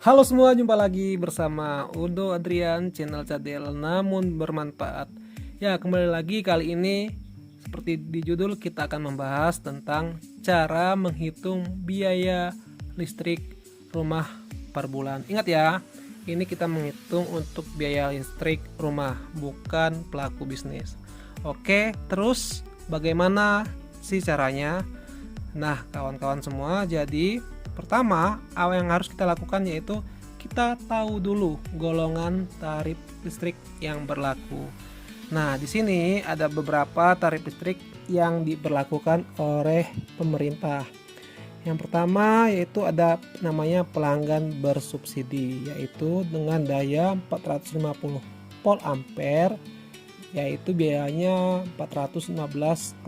Halo semua, jumpa lagi bersama Udo Adrian, channel Cadel namun bermanfaat. Ya, kembali lagi kali ini seperti di judul kita akan membahas tentang cara menghitung biaya listrik rumah per bulan. Ingat ya, ini kita menghitung untuk biaya listrik rumah, bukan pelaku bisnis. Oke, terus bagaimana sih caranya? Nah, kawan-kawan semua, jadi pertama, yang harus kita lakukan yaitu kita tahu dulu golongan tarif listrik yang berlaku. Nah, di sini ada beberapa tarif listrik yang diberlakukan oleh pemerintah. Yang pertama yaitu ada namanya pelanggan bersubsidi, yaitu dengan daya 450 volt ampere, yaitu biayanya Rp415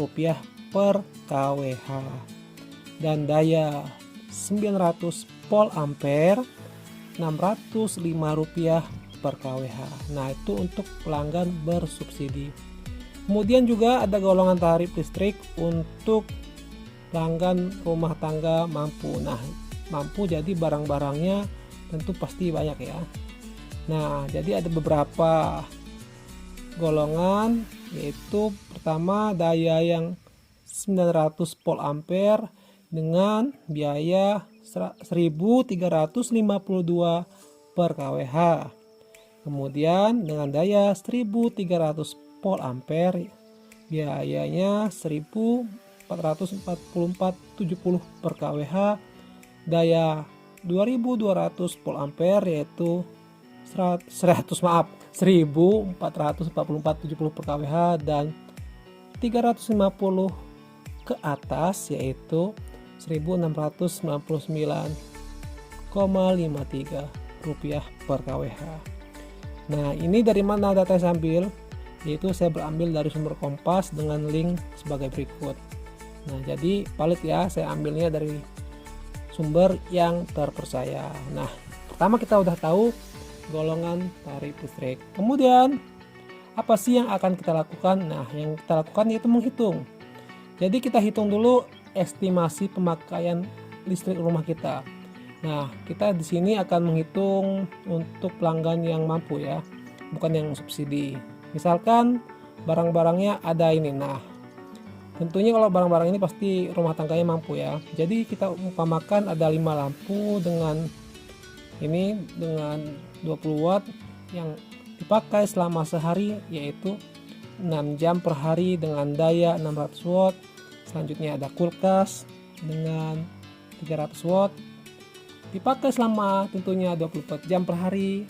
per kWh. Dan daya 900 volt ampere Rp605 per kWh. Nah, itu untuk pelanggan bersubsidi. Kemudian juga ada golongan tarif listrik untuk pelanggan rumah tangga mampu. Nah, mampu jadi barang-barangnya tentu pasti banyak ya. Nah, jadi ada beberapa golongan, yaitu pertama daya yang 900 volt ampere dengan biaya 1.352 per kWh. Kemudian dengan daya 1.300 volt ampere biayanya 1.444,70 per kWh. Daya 2.200 volt ampere yaitu 1.444,70 per kWh, dan 350 ke atas yaitu 1.699,53 rupiah per kWh. Nah, ini dari mana data saya ambil? Yaitu saya berambil dari sumber Kompas dengan link sebagai berikut. Nah, jadi valid ya, saya ambilnya dari sumber yang terpercaya. Nah, pertama kita udah tahu golongan tarif listrik. Kemudian apa sih yang akan kita lakukan? Nah, yang kita lakukan yaitu menghitung. Jadi kita hitung dulu estimasi pemakaian listrik rumah kita. Nah, kita di sini akan menghitung untuk pelanggan yang mampu ya, bukan yang subsidi. Misalkan barang-barangnya ada ini. Nah, tentunya kalau barang-barang ini pasti rumah tangganya mampu ya. Jadi kita umpamakan ada 5 lampu dengan 20 watt yang dipakai selama sehari, yaitu 6 jam per hari dengan daya 600 watt. Selanjutnya ada kulkas dengan 300 watt dipakai selama tentunya 24 jam per hari.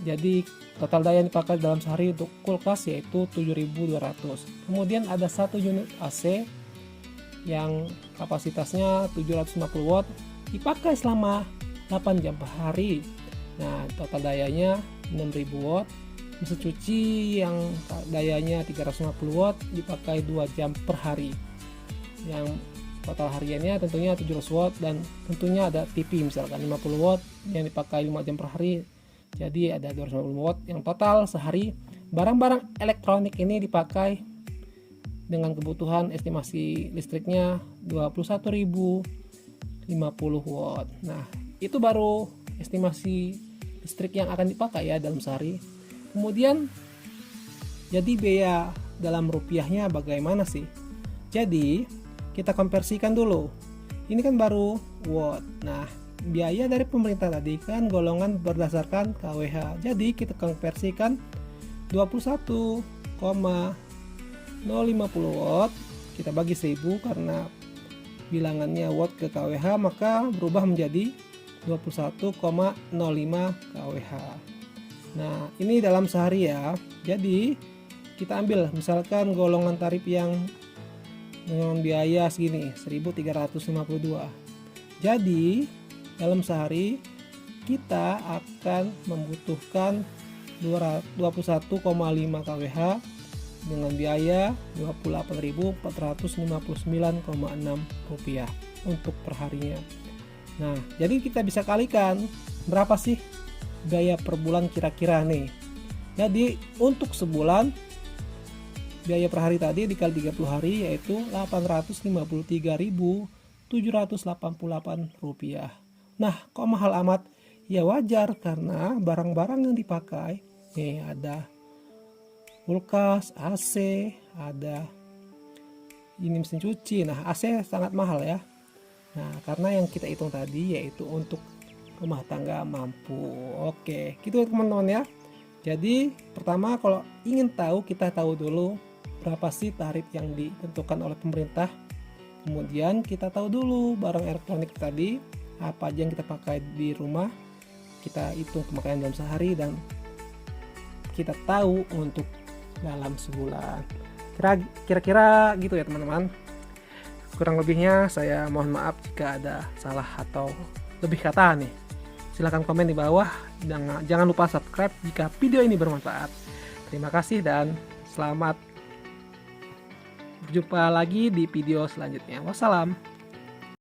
Jadi total daya yang dipakai dalam sehari untuk kulkas yaitu 7.200. Kemudian ada 1 unit AC yang kapasitasnya 750 watt dipakai selama 8 jam per hari. Nah, total dayanya 6.000 watt. Mesin cuci yang dayanya 350 watt dipakai 2 jam per hari. Yang total hariannya tentunya 700 watt, dan tentunya ada TV misalkan 50 watt yang dipakai 5 jam per hari, jadi ada 250 watt yang total sehari. Barang-barang elektronik ini dipakai dengan kebutuhan estimasi listriknya 21.050 watt. Nah, itu baru estimasi listrik yang akan dipakai ya dalam sehari. Kemudian jadi biaya dalam rupiahnya bagaimana sih? Jadi kita konversikan dulu. Ini kan baru watt. Nah, biaya dari pemerintah tadi kan golongan berdasarkan kWh. Jadi kita konversikan 21,050 watt kita bagi 1000 karena bilangannya watt ke kWh, maka berubah menjadi 21,05 kWh. Nah, ini dalam sehari ya. Jadi kita ambil misalkan golongan tarif yang dengan biaya segini 1.352. Jadi dalam sehari kita akan membutuhkan 21,5 kWh dengan biaya 28.459,6 rupiah untuk perharinya. Nah, jadi kita bisa kalikan berapa sih biaya per bulan kira-kira nih. Jadi untuk sebulan biaya per hari tadi dikali 30 hari yaitu Rp853.788. Nah, kok mahal amat? Ya wajar, karena barang-barang yang dipakai nih ada kulkas, AC, ada ini mesin cuci. Nah, AC sangat mahal ya. Nah, karena yang kita hitung tadi yaitu untuk rumah tangga mampu. Oke, gitu teman-teman ya. Jadi pertama, kalau ingin tahu, kita tahu dulu berapa sih tarif yang ditentukan oleh pemerintah. Kemudian kita tahu dulu barang elektronik tadi apa aja yang kita pakai di rumah, kita hitung pemakaian dalam sehari, dan kita tahu untuk dalam sebulan. Kira-kira gitu ya teman-teman. Kurang lebihnya saya mohon maaf jika ada salah atau lebih kata nih. Silahkan komen di bawah, jangan lupa subscribe jika video ini bermanfaat. Terima kasih dan selamat berjumpa lagi di video selanjutnya. Wassalam.